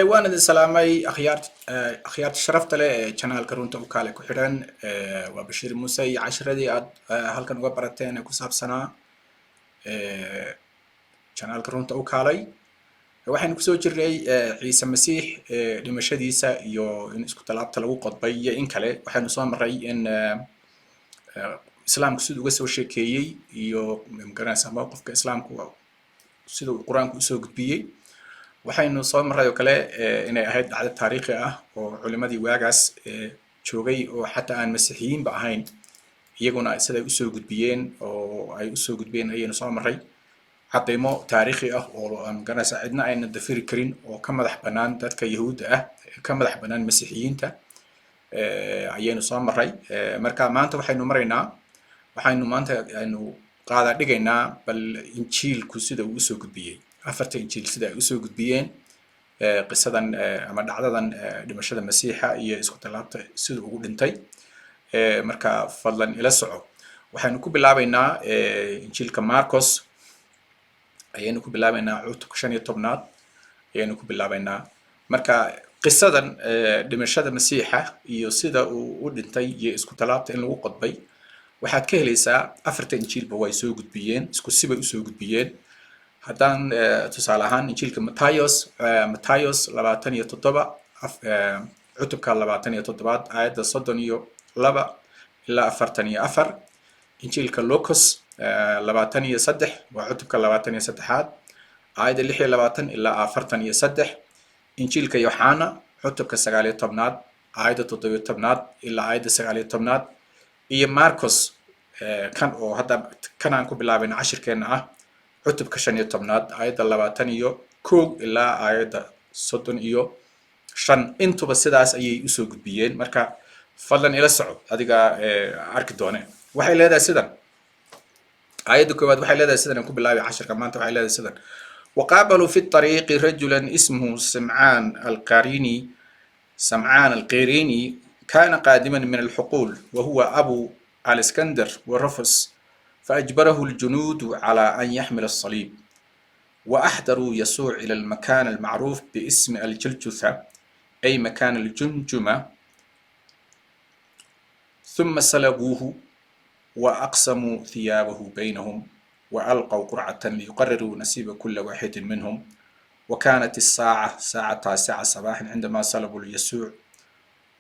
waan idin salaamay akhyaarta sharafta leh ee channelka runta u kaale ku xidhan waa Bashiir Muuse iyo casharadii aad halkan uga barateen ee ku saabsanaa channelka runta u kaalay waxaynu kusoo jirnay Ciise Masiix dhimashadiisa iyo in isku talaabta lagu qodbay iyo in kale waxaynu soo maray in islaamku siduu uga soo sheekeeyey iyo magaranaysa mowqifka islaamku siduu quraanku usoo gudbiyey waxaynu soo maray oo kale inay ahayd dhacdo taariikhi ah oo culimadii waagaas joogay oo xataa aan masiixiyiinba ahayn iyaguna siday usoo gudbiyeen oo ay usoo gudbeen ayaynu soo maray cadeymo taariikhi ah oo aan garanaysa cidna ayna dafiri karin oo ka madax bannaan dadka yahuudda ah ka madax bannaan masiixiyiinta ayaynu soo maray marka maanta waxaynu qaada dhigaynaa bal injiilku sida uu usoo gudbiyey afarta injiil sida ay usoo gudbiyeen qisadan ama dhacdadan dhimashada masiixa iyo isku talaabta sida ugu dhintay marka fadlan ila soco waxaynu ku bilaabaynaa injiilka Marcos ayaynu ku bilaabaynaa cutubka 15 ayaynu ku bilaabaynaa marka qisadan dhimashada masiixa iyo sida uu u dhintay iyo isku talaabta in lagu qodbay waxaad ka helaysaa afarta injiilba way soo gudbiyeen isku sibay usoo gudbiyeen haddaan tusaale ahaan injiilka Matayos 27 cutubka 27 aayadda 32 ilaa 44 injiilka Lucas 23 waa cutubka 23aad aayadda 26 ilaa 43 injiilka Yohana cutubka 19aad aayadda 17aad ilaa aayadda 19aad iyo Marcos kan oo hadda kanaan ku bilaabayna cashirkeena ah cutubka 15aad aayadda 21 ilaa aayadda 35 intuba sidaas ayay usoo gudbiyeen marka fadlan ila soco adiga arki doone waxay leedahay sidan aayadda koowaad waxay leedahay sidan ku bilaabay cashirka maanta waxay leedahay sidan وقابلوا في الطريق رجلا اسمه سمعان القيريني كان قادما من الحقول وهو أبو الإسكندر ورفس فأجبره الجنود على أن يحمل الصليب وأحضروا يسوع إلى المكان المعروف باسم الجلجثة أي مكان الجمجمة ثم سلبوه وأقسموا ثيابه بينهم وألقوا قرعة ليقرروا نصيب كل واحد منهم وكانت الساعة 9 صباحا عندما صلبوا يسوع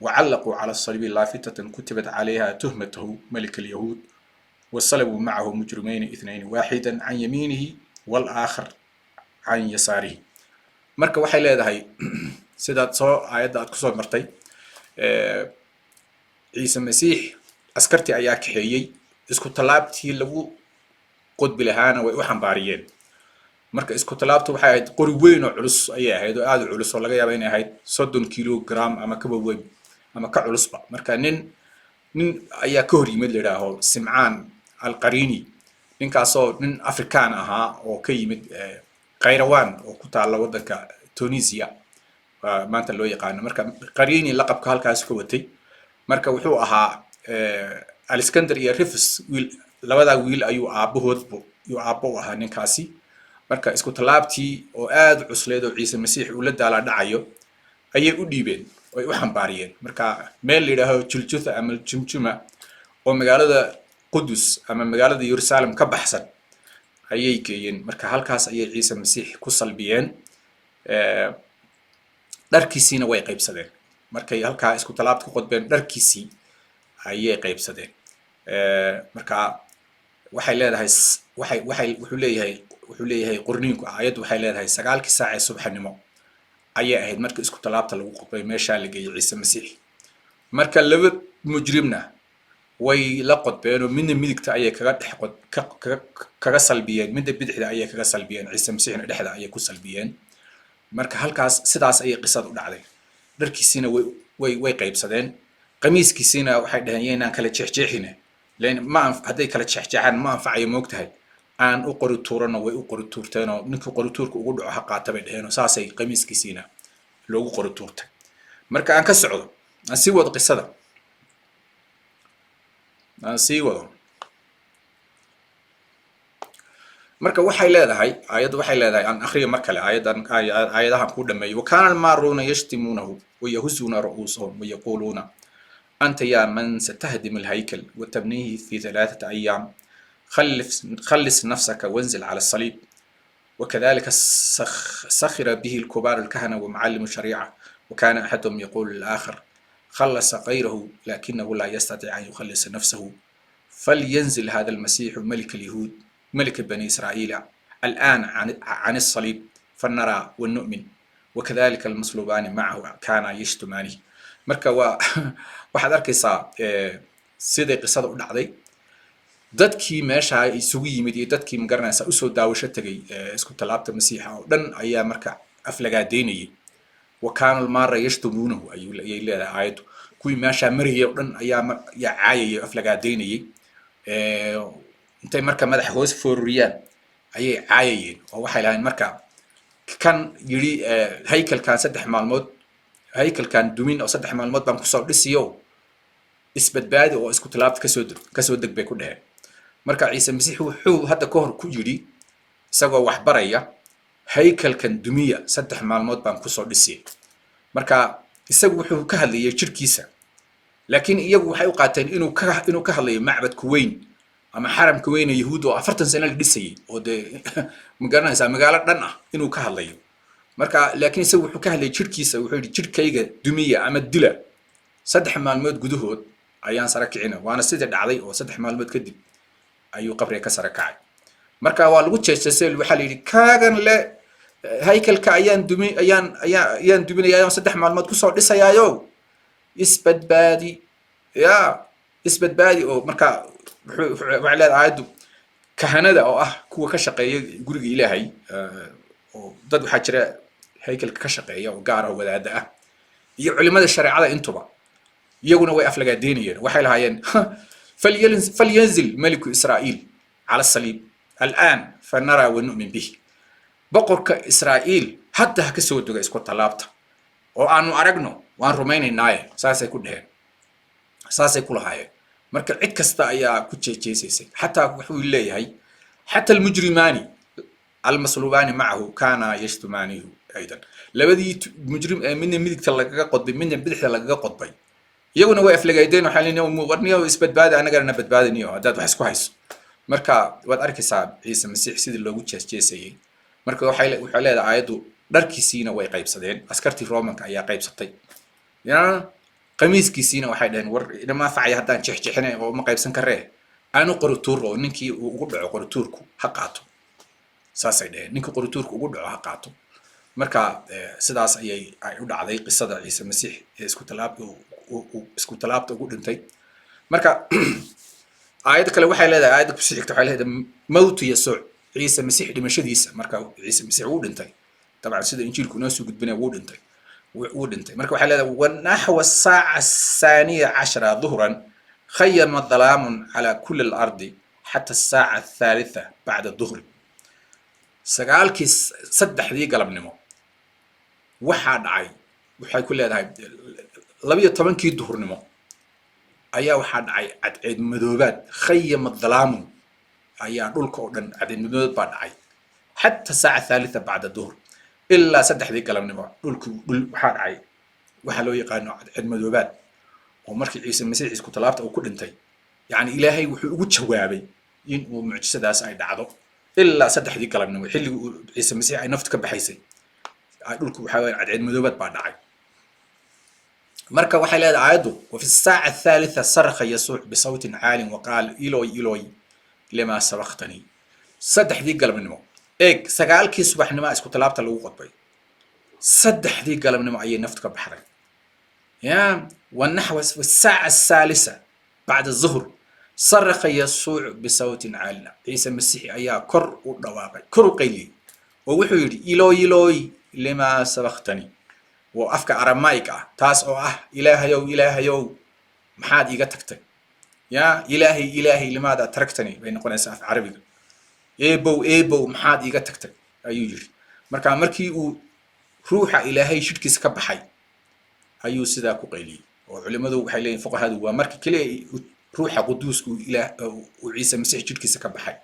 وعلقوا على الصليب لافتة كتبت عليها تهمته ملك اليهود وصلبوا معه مجرمين 2 واحدا عن يمينه والآخر عن يساره marka waxay leedahay sidaad soo aayadda aad ku soo martay Ciise Masiix askartii ayaa kaxeeyay isku talaabtii lagu qodbi lahaana way u xambaariyeen marka isku talaabtu waxay ahayd qori weyn oo culus ayay ahayd oo aad u culus oo laga yaabo inay ahayd 30 kilogram ama ka weyn ama ka culusba marka nin ayaa ka hor yimid leeyahay Simcaan al-Qarini ninkaasoo nin Afrikaan ahaa oo ka yimid Qayrawaan oo ku taala wadanka Tunisia maanta loo yaqaan marka Qarini laqabka halkaas ka watay marka wuxuu ahaa Alexander iyo Rufus labada wiil ayuu aabbo ahaa ninkaasi marka isku talaabtii oo aad u cusleed oo Ciise Masiix uu la daala dhacayo ayay u dhiibeen way u xambaariyeen marka meel leeyahay Juljutha ama Jumjuma oo magaalada Qudus ama magaalada Yerusalem ka baxsan ayay geeyeen marka halkaas ayay Ciise Masiix ku salbiyeen dharkiisina way qaybsadeen markay halka isku talaabta ku qodbeen dharkiisii ayay qaybsadeen marka waxay leedahay wuxuu leeyahay qorniinku aayad waxay leedahay 9 saac ee subaxnimo ayay ahayd marka isku talaabta lagu qodbay meesha la geeyay Ciise Masiix marka laba mujrimna way la qodbeen oo midna midigta ayay kaga salbiyeen midna bidixda ayay kaga salbiyeen Ciise Masiixna dhexda ayay ku salbiyeen marka halkaas sidaas ayay qisadu u dhacday dharkiisina way qaybsadeen qamiiskiisina waxay dhaheen inaan kala jeexjeexine leen ma haday kala jeexjeexan ma anfacayo moogtahay aan u qori tuurano way u qori tuurteen oo ninkii qori tuurka ugu dhaco ha qaata bay dhaheen oo saasay qamiiskiisina loogu qori tuurtay marka aan ka socdo aan sii wado qisada aan sii wado marka waxay leedahay aayaddu waxay leedahay aan akhriyo mar kale aayadahan ku dhameeyo wakana almaruuna yashtimuunahu wayahuzuna ru'uusahum wayaquuluuna anta ya man satahdim alhaykal watabnihi fi 3 أيام خلص نفسك وانزل على الصليب وكذلك سخر به الكبار الكهنة ومعلم الشريعة وكان أحدهم يقول للآخر خلص غيره لكنه لا يستطيع أن يخلص نفسه فلينزل هذا المسيح ملك اليهود ملك بني إسرائيل الآن عن الصليب فنرى ونؤمن وكذلك المصلوبان معه كان يشتمانه marka waxaad arkaysaa siday qisada u dhacday dadkii meesha isugu yimid iyo dadkii magaranaysa usoo daawasho tagay isku talaabta masiixa oo dhan ayaa marka aflagaadeynayay وكان المارة يشتمونه ayay leedahay aayaddu kuwii meesha marayay oo dhan ayaa caayayay aflagaadeynayay intay marka madaxa hoos fooriyaan ayay caayayeen oo waxay lahayn marka kan yiri haykalkan 3 maalmood haykalkan dumin oo 3 maalmood baan ku soo dhisiyo isbadbaadi oo isku talaabta ka soo deg bay ku dhaheen marka ciise masiix wuxuu hadda ka hor ku yiri isagoo wax baraya haykalkan dumiya 3 maalmood baan ku soo dhisay marka isagu wuxuu ka hadlayay jirkiisa laakiin iyagu waxay u qaateen inuu ka hadlayo macbadku weyn ama xaramka weyn ee yahuud oo 40 sano la dhisay oo de magaranaysa magaalo dhan ah inuu ka hadlayo marka laakiin isagu wuxuu ka hadlayay jirkiisa wuxuu yiri jirkayga dumiya ama dila 3 maalmood gudahood ayaan sara kicina waana sida dhacday oo 3 maalmood kadib ayuu qabriga ka sara kacay marka waa lagu jeesay waxa la yiri kaagan le haykalka ayaan duminayaa 3 maalmood ku soo dhisayaayo isbadbaadi oo marka wuxuu leeyahay aayaddu kahanada oo ah kuwa ka shaqeeya guriga Ilaahay oo dad waxa jira haykalka ka shaqeeya oo gaar ah wadaada ah iyo culimada shariicada intuba iyaguna way aflagaadeynayeen waxay lahaayeen falyanzil maliku Israa'iil على الصليب الآن فنرى ونؤمن به بقرك إسرائيل حتى هكسو دوغا اسكو طلابتا oo aanu aragno waan rumaynaynaa saasay ku dhaheen saasay ku lahaayeen marka cid kasta ayaa ku jeejeesaysay xataa wuxuu leeyahay حتى المجرماني المصلوبان معه كان يشتمانه أيضا labadii mujrim midna midigta lagaga qodbay midna bidixda lagaga qodbay iyaguna way aflagaydeen waxa leeyahay warniyo isbadbaadi anagana badbaadiniyo hadaad wax isku hayso marka waad arkaysaa ciise masiix sidii loogu jeesjeesayay marka waxay leedahay aayaddu dharkiisiina way qaybsadeen askartii Roomanka ayaa qaybsatay qamiiskiisiina waxay dhaheen war inama facay hadaan jeexjeexinay oo ma qaybsan karee aanu qorituur oo ninkii ugu dhaco qorituurku ha qaato saasay dhaheen ninkii qorituurku ugu dhaco ha qaato marka sidaas ayay u dhacday qisada ciise masiix ee isku talaabta ugu dhintay marka aayad kale waxay leedahay aayad ku sii xigta waxay leedahay mawtu yasuuc ciise masiix dhimashadiisa marka ciise masiix uu dhintay طبعا sida injiilku noo soo gudbinay wuu dhintay marka waxay leedahay ونحو الساعة 12 ظهرا خيم ظلام على كل الأرض حتى الساعة 3 بعد الظهر sagaalkii 3 galabnimo waxa dhacay waxay ku leedahay 12kii duhurnimo ayaa waxa dhacay cadceed madoobaad khayam الظلام ayaa dhulka oo dhan cadceed madoobaad baa dhacay حتى الساعة 3 بعد الظهر إلا 3 galabnimo dhulku waxa dhacay waxa loo yaqaan cadceed madoobaad oo markii ciise masiix isku talaabta uu ku dhintay yani ilaahay wuxuu ugu jawaabay in uu mucjisadaas ay dhacdo إلا 3 galabnimo xilligu ciise masiix ay nafta ka baxaysay dhulku waxa weeyaan cadceed madoobaad baa dhacay marka waxay leedahay aayaddu وفي الساعة 3 صرخ يسوع بصوت عال وقال إلوي لما سبقتني 3 galabnimo eeg 9kii subaxnimo isku talaabta lagu qodbay 3 galabnimo ayay nafta ka baxday ونحو الساعة 3 بعد الظهر صرخ يسوع بصوت عال عيسى المسيح ayaa kor u dhawaaqay kor u qayliyay oo wuxuu yiri إلوي لما سبقتني وأفكا أرامايك تاس أو إلهيو محاد إيجا تكتك يا إلهي لماذا تركتني بين قناة ساف عربي إيبو محاد إيجا تكتك أيو يجري مركي روح إلهي شركي سكب حي أيو سدا كقيلي وعلماء حيلين فوق هذا ومركي كله روح قدوس وعيسى مسيح شركي سكب حي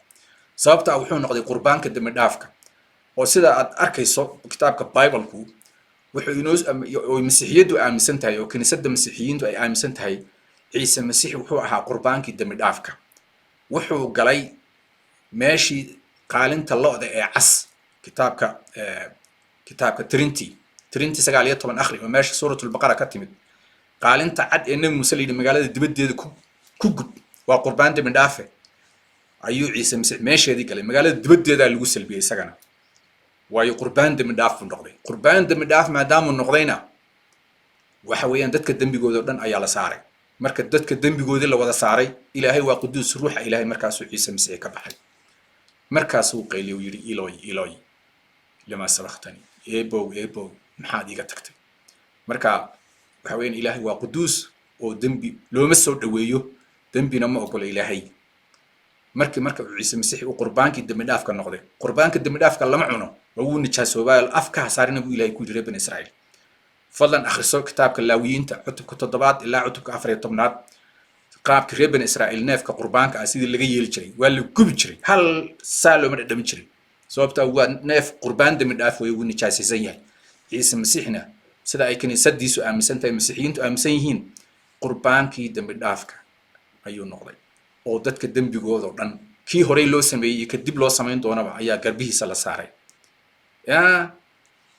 sababta wuxuu noqday qurbaanka dambi dhaafka oo sida aad arkayso kitaabka Bible-ku wuxuu inoo oo masiixiyadu aaminsan tahay oo kaniisadda masiixiyiintu ay aaminsan tahay ciise masiix wuxuu ahaa qurbaankii dambi dhaafka wuxuu galay meeshii qaalinta lo'da ee cas kitaabka Trinity 19 akhri oo meesha suuratul baqara ka timid qaalinta cad ee nabi muuse leeyahay magaalada dibaddeeda ku gub waa qurbaan dambi dhaafe ayuu ciise masiix meesheedii galay magaalada dibaddeeda lagu salbiyay isagana waayo qurbaan dambi dhaaf buu noqday qurbaan dambi dhaaf maadaama noqdayna waxa weeyaan dadka dambigooda dhan ayaa la saaray marka dadka dambigoodii la wada saaray ilaahay waa quduus ruuxa ilaahay markaasuu ciise masiix ka baxay markaasuu qayliyo yiri ilooy lama sabaqtani eebow maxaad iga tagtay marka waxa weeyaan ilaahay waa quduus oo dambi looma soo dhaweeyo dambina ma ogola ilaahay marka ciise masiix uu qurbaankii dambi dhaafka noqday qurbaanka dambi dhaafka lama cuno wuu nijaasoobay afka saarina buu ilaahay ku jiray bani israa'iil fadlan akhriso kitaabka laawiyiinta cutubka 7 ilaa cutubka 14 qaabka reer bani israa'iil neefka qurbaanka ah sidii laga yeeli jiray waa la gubi jiray hal saalo ma dhadhamin jiray sababta waa neef qurbaan dambi dhaaf way uu nijaasaysan yahay ciise masiixna sida ay kaniisadiisu aaminsan tahay masiixiyiintu aaminsan yihiin qurbaankii dambi dhaafka ayuu noqday oo dadka dambigooda oo dhan kii horey loo sameeyay kadib loo sameyn doonaba ayaa garbihiisa la saaray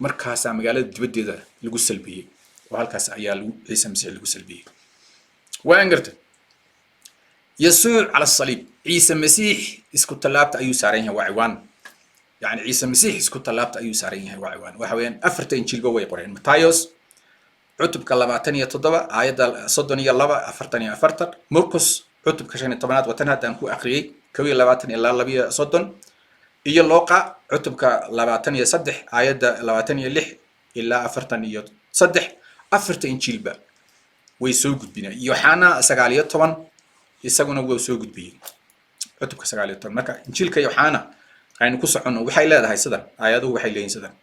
markaas magaalada dibaddeeda lagu salbiyay oo halkaas ayaa ciise masiix lagu salbiyay waan gartay يسوع على الصليب عيسى مسيح اسكو طلبت ايو سارين وعوان يعني عيسى مسيح اسكو طلبت ايو سارين وعوان وحوين افرت انجيل بوي قرين متايوس عتب كلاباتنيا تضبا آيات صدنيا لبا افرتنيا افرتر مرقس عتب كشان طبنات وتنها دانكو اخريي كوي لباتنيا لا لبيا صدن iyo looqa cutubka 23 aayada 26 ilaa 43 afarta injiilba way soo gudbinaa Yohana 19 isaguna wuu soo gudbiyay cutubka 19 marka injiilka Yohana aynu ku socono waxay leedahay sidan aayaduhu waxay leeyihiin sidan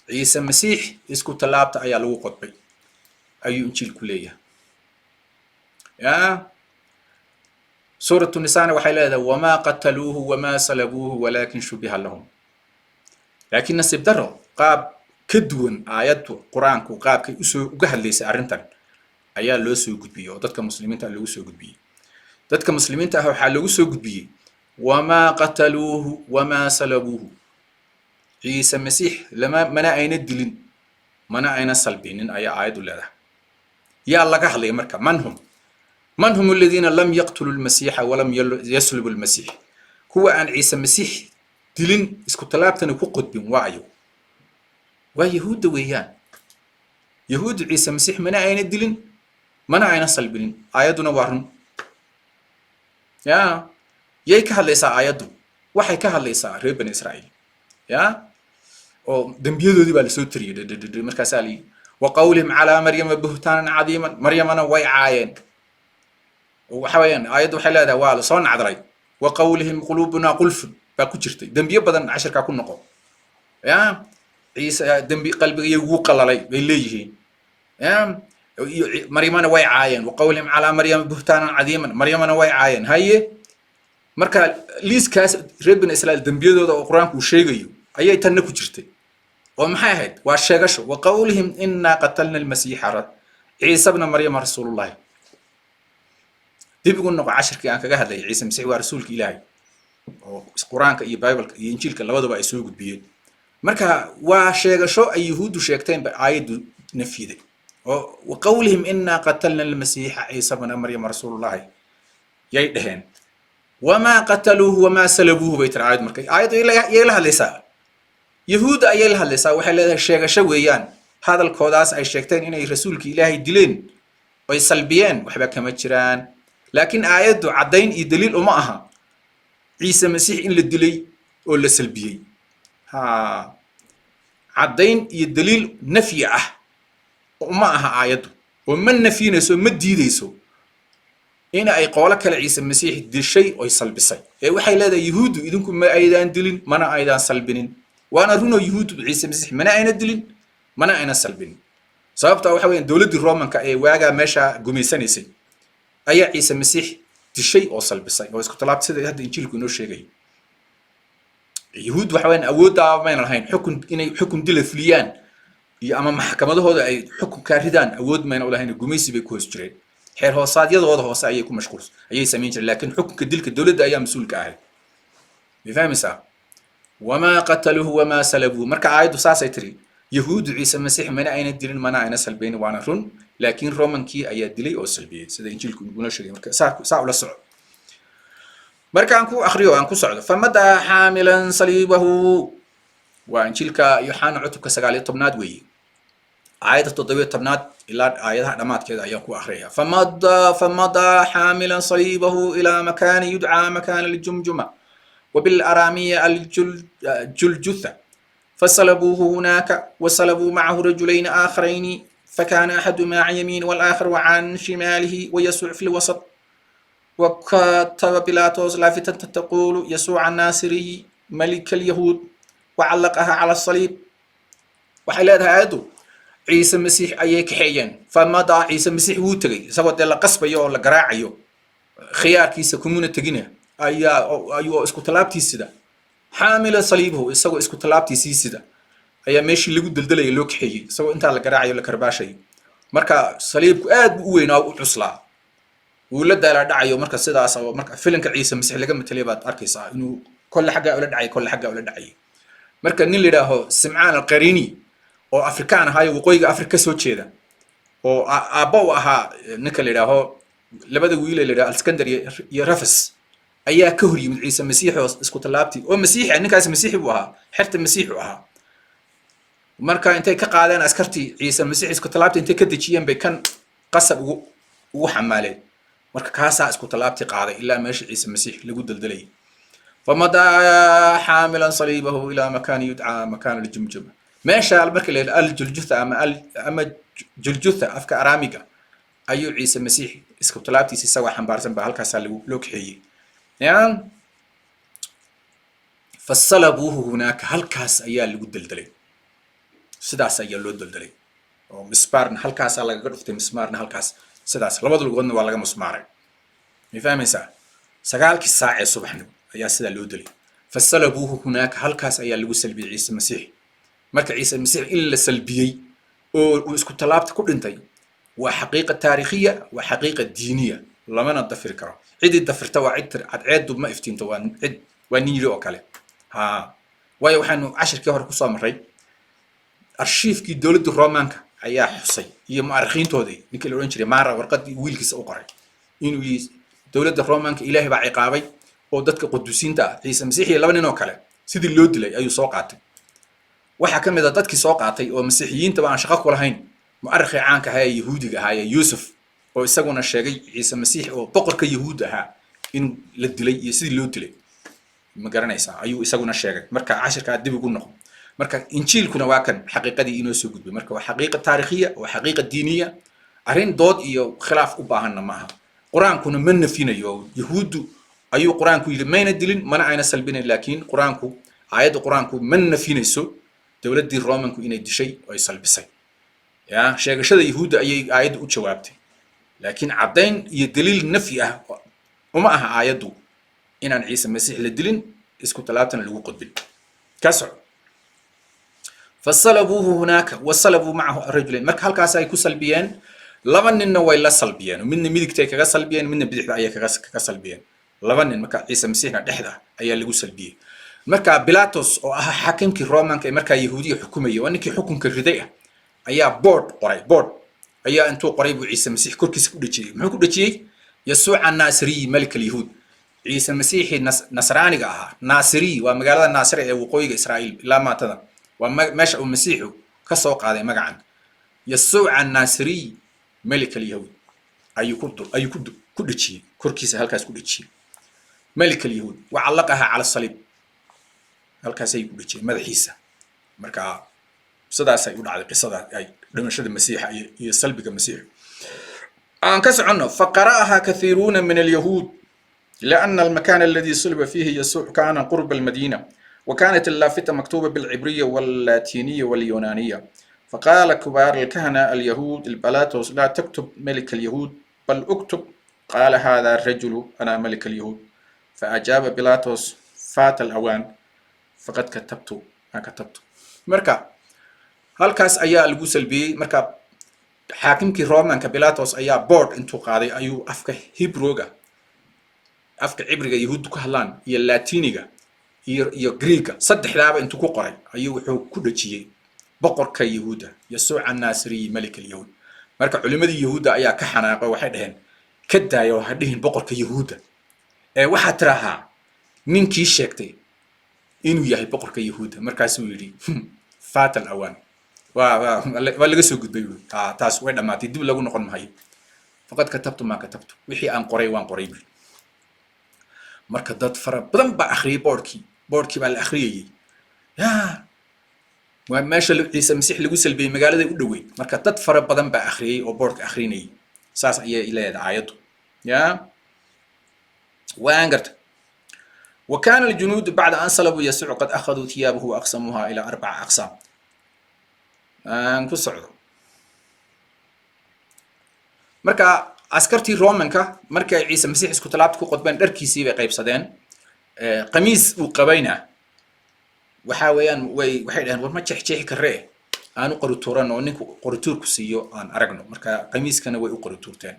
ciise masiix isku talaabta ayaa lagu qodbay ayuu injiilku leeyahay سورة النساء وحيلها وما قتلوه وما صلبوه ولكن شبه لهم لكن نسيب درو قاب كدون آيات قرآن قاب كي وجهل ليس أرنتن أيا لو سوق بيه ودتك مسلمين تلو سوق بيه دتك مسلمين تهو حلو سوق بيه وما قتلوه وما صلبوه عيسى المسيح لما منا أين الدلين منا أين الصلبين أيا آيات ولا ده يا الله كهلي مركب من هم الذين لم يقتلوا المسيح ولم يسلبوا المسيح هو أن عيسى المسيح دلين اسكو طلابتنا كقد بين وعيو ويهود ويان يهود عيسى المسيح منا أين الدلين منا أين صلبين آياتنا وارن يا يكهل ليس آياته وحي كهل ليس ريب بني إسرائيل يا أو دمبيدو دي بالسوتري مركزالي وقولهم على مريم بهتانا عظيما مريم أنا ويعاين وحويان آيات وحلا دوال صون عذري وقولهم قلوبنا قلف باكوجرتي دنبي بدن 10 كا كون نقو يا عيسى دنبي قلبي يغو قللي بيليهي يا مريم انا واي عاين وقولهم على مريم بهتانا عظيما مريم انا واي عاين هي marka liiskaas reebin islaal dambiyadooda oo quraanku sheegayo ayay tan ku jirtay oo maxay ahayd waa sheegasho waqawlihim inna qatalna al-masiiha ciisa ibn maryam rasuulullah dib ugu noqo 10 kii aan kaga hadlay ciise masiix waa rasuulka ilaahay oo quraanka iyo bible iyo injiilka labadaba ay soo gudbiyeen marka waa sheegasho ay yahuudu sheegteen aayadu nafiiday oo waqawlihim inna qatalna al-masiiha ciisa ibn maryam rasuulullah yay dhaheen وما قتلوه وما سلبوه بيت العايد مركي عايد يلها لسا يهود يلها لسا وحل هذا الشيء شويان هذا الكوداس أي شيكتين إنه رسولك إلهي دلين ويسلبيان وحبا كما تشران لكن آيات عدين يدليل أمها عيسى مسيح إن للدلي ولا سلبيي ها عدين يدليل نفيعه أمها آيات ومن نفي نسو مدي ديسو إن أي قولك لعيسى المسيح دي شيء أو يصلبسي وحي لا يهود إذنكم ما أيضا دلين منا أيضا صلبين وأنا رونا يهود عيسى المسيح منا أين دلين منا أين صلبين صابت أو حوين دولة الرومان كأي واجا ماشى جميساني سي أي عيسى المسيح دي شيء أو صلبسي هو إسكت طلعت سيد هذا إنجيل كنوش شيء يهود وحوين أودا ما ينرهين حكم دل فليان يا أما محكمة هذا أي حكم كاردان أود ما ينقول هين جميسي بيكوز جري حير هو صاد يضغط هو صاي يكون مشكور أي سمين لكن حكم كدلك الدولة ده أيام مسؤول كأهل بفهم سا وما قتلوه وما سلبوه مركع عايد وساس يتري يهود عيسى المسيح من أين الدين من أين سلبين وانا رون لكن رومان كي أي دلي أو سلبية سيدا إنجيلكم يقولون شيء مركع ساعة ولا صعد مركع أنكو أخريو أنكو صعد فمدى حاملا صليبه وإنجيلك يوحنا عتبك سقالي طبناد وي آية التطبيق طبناد إلى آية نمات كذا يكو أخريها فمضى حاملا صليبه إلى مكان يدعى مكان الجمجمة وبالأرامية الجلجثة فصلبوه هناك وصلبوا معه رجلين آخرين فكان أحدهما عن يمين والآخر عن شماله ويسوع في الوسط وكتب بيلاطس لافتة تقول يسوع الناصري ملك اليهود وعلقها على الصليب وحيلاتها أدو عيسى المسيح أيك حيا فمضى عيسى المسيح وتري سوى دل قصبة ولا قراعيو خيار كيس كمونة تجينه أيوة اسكو تلابتي سدا حامل صليبه سوى اسكو تلابتي سدا أي ماشي اللي قد دلدل يلوك حي سوى أنت على قراعي ولا كرباشي مركا صليبك آد بقوين أو عصلا ولد على دعيو مركا سدا سوى مركا فيلم كعيسى المسيح اللي قام تليبات أركيسا إنه كل حاجة ولا دعي كل حاجة ولا دعي مركا نيل ده سمعان القريني أو أفريكان هاي وقوي أفريقيا سوتشيدا أو أبو أها نكال ده لبده ويله لده الإسكندر يرفس أيها كهري من عيسى المسيح اسكو طلابتي أو مسيح إنك عيسى المسيح بوها حرت المسيح وها مركا أنت كقاعدين أسكرتي عيسى المسيح اسكو طلابتي أنت كده شيئا بكن قصب وحمالي مركا كاسا اسكو طلابتي قاعدة إلا ماشي عيسى المسيح لقود الدلي فمضى حاملا صليبه إلى مكان يدعى مكان الجمجمة ماشى المركا الجلجثة أما جلجثة أفكا أراميكا أيو عيسى المسيح اسكو طلابتي سيسوى حنبارسن بهالكاسا لوك حيي يعني فصلبوه هناك هالكاس أيال اللي قد الدلي سداس أيال لود الدلي ومسمارنا هالكاس على قرفة مسمارنا هالكاس سداس لبض القرن ولا مسمارين يفهم إنسان سقال كساعة صبحنا أيال سدا لود الدلي فصلبوه هناك هالكاس أيال اللي وصل بعيسى المسيح مرك عيسى المسيح إلا سلبيي واسكو طلابت كل انتي وحقيقة تاريخية وحقيقة دينية لما ندفر كرا عيد الدفر توا عيد ما افتين توا عيد ونيجي أكله ها ويا وحنو 10 كهر كوسا مري أرشيف كي دولة الرومانكا أيها حصي هي مؤرخين تودي نكل أورنجري مرة ورقد ويلكس أقرأ إنه دولة الرومانكا إلهي بعقابي أو دتك قدوسين تا عيسى مسيحي لبنان نوكله سيد اللود لي أي سوقات وحكم إذا دتك سوقاتي أو مسيحيين طبعا شقق ولا هين مؤرخ عنك هاي يهودي هاي يوسف أو يسقون الشيء عيسى مسيح أو بقر كيهودها إنه للدلي يسيد اللود لي ما قرنيسا أيو يسقون الشيء مركا 10 كادي بيقول نقول مركا إنجيل كنا واكن حقيقة دي إنه سوق بمركا وحقيقة تاريخية وحقيقة دينية أرين ضد إيو خلاف أباهنا معها قرآن كنا من فينا يهود أيو قرآن كو ما يندلين ما نعين سلبين لكن قرآن كو آيات قرآن كو من فينا سو دولة دي الرومان كو إنه شيء أو يسلبسي يا شيء شذا يهود أي آيات وجوابته لكن عبدين يدليل نفيه ومعها آيات إن عيسى المسيح للدلين اسكو ثلاثة اللي قد كسر فصلبوه هناك وصلبوا معه الرجلين مرك هالكاس يكون سلبيان لمن إنه ويلا سلبيان ومن ميدك تيك سلبيان من بدح أيه كسلبيان لمن إن مرك عيسى المسيح نحده أيه اللي سلبيه مرك بيلاطس أو حاكم كرومان كمرك يهودي حكومية وأنك حكم كردية أيه بورد أيه أنتو قريب عيسى المسيح كل كيس كل شيء ما كل شيء يسوع الناصري ملك اليهود عيسى المسيح نصراني جاها ناصري ومقالة الناصري وقوي إسرائيل لا ما تذا ومشى المسيح كسوق هذا مجعن يسوع الناصري ملك اليهود أي كل شيء كركيس هالكاس كل شيء ملك اليهود وعلقها على الصليب هالكاس كل شيء مدحيسة مركا صدا سيقول على قصة أي لمشهد المسيح يسلبك المسيح أنكسر عنه فقرأها كثيرون من اليهود لأن المكان الذي صلب فيه يسوع كان قرب المدينة وكانت اللافتة مكتوبة بالعبرية واللاتينية واليونانية فقال كبار الكهنة اليهود البلاطس لا تكتب ملك اليهود بل اكتب قال هذا الرجل أنا ملك اليهود فأجاب بيلاطس فات الأوان faqad katabtu ma katabtu marka halkaas ayaa lagu salbiyey marka xaakimkii Romanka Pilatos ayaa board intuu qaaday ayuu afka Hebrew-ga afka cibriga yahuuddu ka hadlaan iyo Latiniga iyo Greek saddexdaaba intuu ku qoray ayuu wuxuu ku dhajiyay boqorka yahuuda Yasuuc an-Nasri malik al-Yahud marka culimadii yahuuda ayaa ka xanaaqay waxay dhaheen ka daayo hadhiin boqorka yahuuda ee waxa tiraha ninkii sheegtay inuu yahay boqorka yahuuda markaas uu yiri fatal awan waa laga soo gudbay taas way dhamaatay dib lagu noqon maayo faqad katabtu ma katabtu wixii aan qoray waan qoray marka dad fara badan ba akhriyay boardkii baa la akhriyay waa meesha ciise masiix lagu salbiyay magaalada u dhaweey marka dad fara badan ba akhriyay oo boardka akhrinay saas ayay leedahay aayadu وانقرت وكان الجنود بعد أن صلبوا يسوع قد أخذوا ثيابه وأقسموها إلى 4 أقسام كسعود مركا عسكرتي رومانكا مركا عيسى مسيح اسكو طلبت كو قطبان دركيسي بي قيبسدين قميص وقبينا وحاويان waxay dhahan war ma jeexjeexi karee aanu qorituuran oo ninku qorituurku siiyo aan aragno marka qamiiskana way u qorituurteen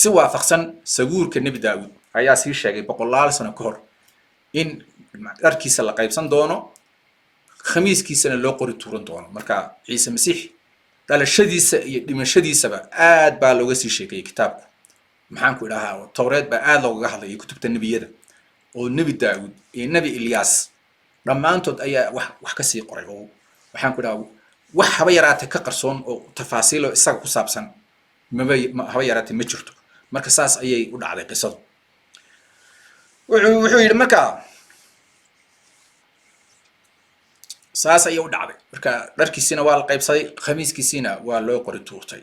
si waafaqsan saguurka nabi daawud ayaa sii sheegay boqolaal sano ka hor in dharkiisa la qaybsan doono khamiiskiisana loo qori tuuran doono marka ciise masiix dhalashadiisa iyo dhimashadiisaba aad baa looga sii sheegay kitaabka maxaan ku idhahaa tawreed baa aad looga hadlayay kutubta nabiyada oo nabi daawud iyo nabi ilyas dhamaantood ayaa wax ka sii qoray oo waxaan ku idhahaa wax haba yaraatay ka qarsoon oo tafaasiilo isaga ku saabsan haba yaraatay ma jirto marka saas ayay u dhacday qisadu wuxuu yiri marka saas ayay u dhacday marka dharkiisina waa la qaybsaday khamiiskiisina waa loo qori tuurtay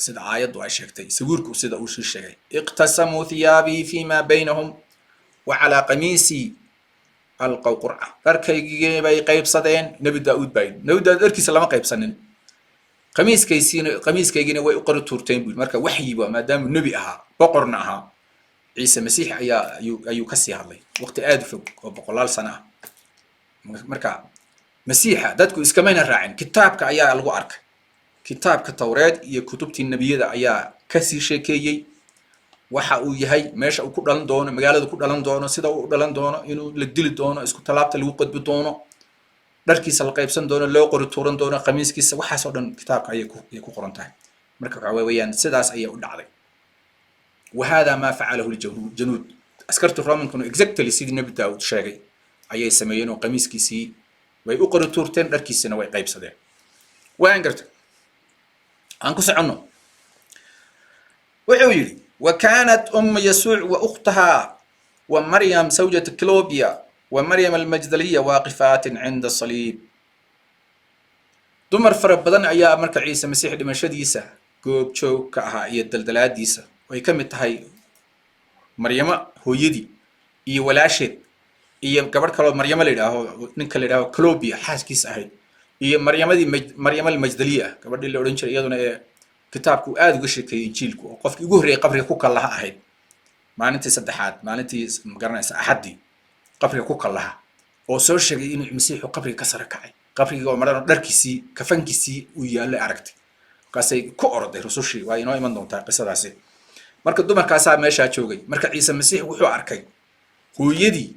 sida aayadu ay sheegtay sawiirku sida uu sheegay iqtasamu thiyabi fima baynahum wa ala qamisi alqaw qur'a dharkaygii bay qaybsadeen nabi daawud dharkiisa lama qaybsanin khamiiskaygina way u qori tuurteen marka waxyiba maadaama nabi ahaa boqorna ahaa ciise masiix ayuu ka sii hadlay waqti aad fog oo boqolaal sano marka masiixa dadku iskamayna raacin kitaabka ayaa lagu arkay kitaabka tawreed iyo kutubtii nabiyada ayaa ka sii sheekeeyay waxa uu yahay meesha uu ku dhalan doono magaalada ku dhalan doono sida uu dhalan doono inuu la dili doono isku talaabta lagu qodbi doono dharkiisa la qaybsan doono loo qori tuuran doono khamiiskiisa waxaas oo dhan kitaabka ayay ku qoran tahay marka waxa weeyaan sidaas ayay u dhacday وهذا ما فعله الجنود عسكرت الرومان كانوا exactly سيدي نبي داود شاقي أي سميين وقميص كيسي ويقروا تورتين دركيسنا ويقيب صدين وانقرت أنكس عنه وعويلي وكانت أم يسوع وأختها ومريم زوجة كلوبيا ومريم المجدلية واقفات عند الصليب دمر فرب بدن أيام مركع عيسى مسيح دمشديسة جوب شو كها يدلدلات ديسة way ka mid tahay maryama hooyadii iyo walaasheed iyo gabadh kale oo maryama la yiraahdo ninka la yiraahdo Clobia xaaskiis ahayd iyo maryama al-Majdaliya gabadhii la oran jiray iyaduna ee kitaabku aad uga sheekeeyay injiilku oo qofkii ugu horeeyay qabriga ku kalaha ahayd maalintii saddexaad maalintii magaranaysa axadii qabriga ku kalaha oo soo sheegay inuu masiixu qabriga ka sare kacay qabriga oo marano dharkiisii kafankiisii uu yaalay aragtay kaasay ku orday rasuushii waa inoo iman doontaa qisadaasi marka dumarkaas meesha joogay marka ciise masiix wuxuu arkay hooyadii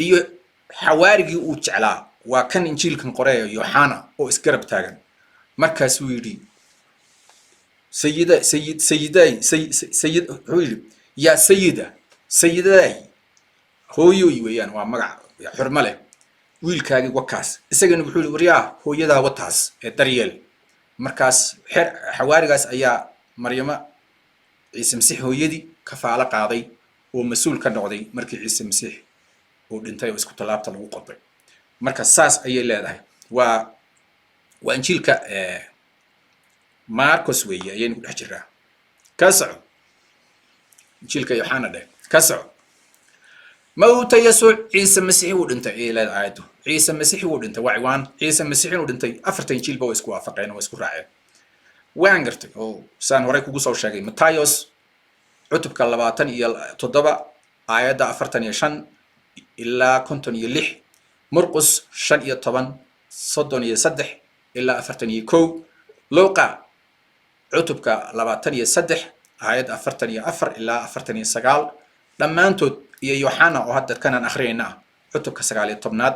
iyo xawaarigii uu jeclaa waa kan injiilkan qoreeyo Yohana oo isgarab taagan markaas uu yiri sayid hooyadii ya sayiday hooyoy weeyaan waa magac xurmo leh wiilkaagii wakaas isagana wuxuu yiri wariyaa hooyadaa wataas ee daryeel markaas xawaarigaas ayaa maryama ciise masiix hooyadii kafaala qaaday oo mas'uul ka noqday markii ciise masiix uu dhintay oo isku talaabta lagu qodbay marka saas ayay leedahay waa injiilka Marcos weeye ayaynu ku dhex jiraa ka soco injiilka Yohana ka soco موت يسوع عيسى مسيح ودنتي إلى عادو عيسى مسيح ودنتي وعوان عيسى مسيح ودنتي أفرتين جيل بو اسكو وافقين واسكو راعين وانغرتي أو سان هوريكو قصو شاقي متايوس عتب كاللباتن إيال تضبع آيادا أفرتن يشان إلا كنتن يلح مرقس شن iyo toban soddon iyo saddex ilaa afartan iyo kow luuqa cutubka labaatan iyo saddex aayad afartan iyo afar ilaa afartan iyo sagaal dhammaantood iyo yoxana oo hadda kanaan akhriyayna ah cutubka sagaal iyo tobnaad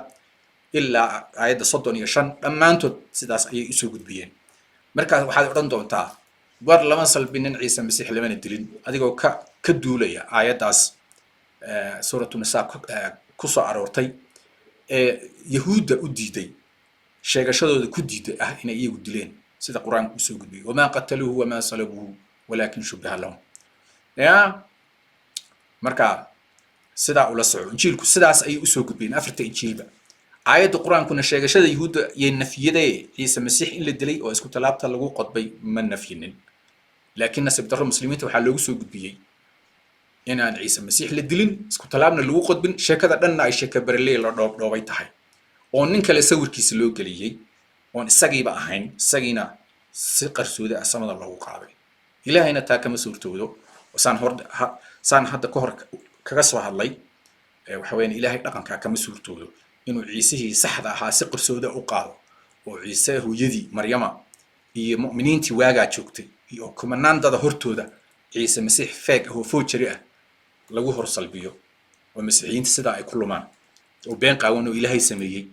ilaa aayadda soddon iyo shan dhammaantood sidaas ayay usoo gudbiyeen markaas waxaad odhan doontaa war lama salbinin ciise masiix lamana dilin adigoo ka duulaya aayaddaas suuratu nisaa ku soo aroortay ee yahuudda u diiday sheegashadooda ku diiday ah inay iyagu dileen sida qur-aanku usoo gudbiyey wamaa qataluuhu wamaa salabuuhu walaakin shubbiha lahum ya marka sidaa ula soco injiilku sidaas ayay usoo gudbiyeen afarta injiilba aayadda qur-aankuna sheegashada yahuudda iyo nafyadee ciise masiix in la dilay oo isku talaabta lagu qodbay ma nafyinin laakiin nasiib darro muslimiinta waxaa loogu soo gudbiyey in aan ciise masiix la dilin isku talaabna lagu qodbin sheekada dhanna ay sheeka bareley la dhoobay tahay oo nin kale sawirkiisa loo geliyey oon isagiiba ahayn isagiina si qarsooda ah samada loogu qaaday ilaahayna taa kama suurtoodo saan hadda ka hor kaga soo hadlay waxa weeyaan ilaahay dhaqankaa kama suurtoodo inuu ciisihii saxda ahaa si qarsooda u qaado oo ciise hooyadii maryama iyo mu'miniintii waagaa joogtay iyo kumanaan dada hortooda ciise masiix feeg ah oo foojari ah lagu hor salbiyo oo masiixiyiinta sidaa ay ku lumaan oo been qaawan oo ilaahay sameeyey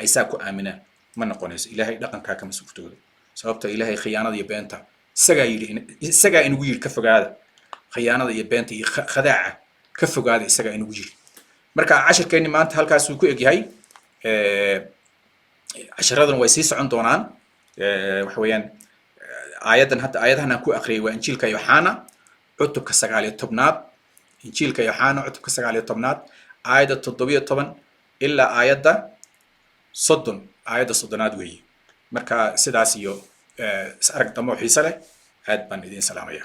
ay saa ku aaminaan ma noqonayso ilaahay dhaqankaa kama suurtoodo sababta ilaahay khiyaanada iyo beenta isagaa inugu yidhi ka fogaada khiyaanada iyo beenta iyo khadaaca ka fogaada isagaa inugu yidhi marka cashirkeenni maanta halkaasuu ku egyahay cashiradan way sii socon doonaan waxa weeyaan aayadahan aan ku akhriyay waa injiilka yoxana cutubka sagaal iyo tobnaad injiilka yoxana cutubka sagaal iyo tobnaad aayadda toddobiyo toban ilaa aayadda soddonaad weeye marka sidaas iyo is arag dambe oo xiise leh aad baan idiin salaamaya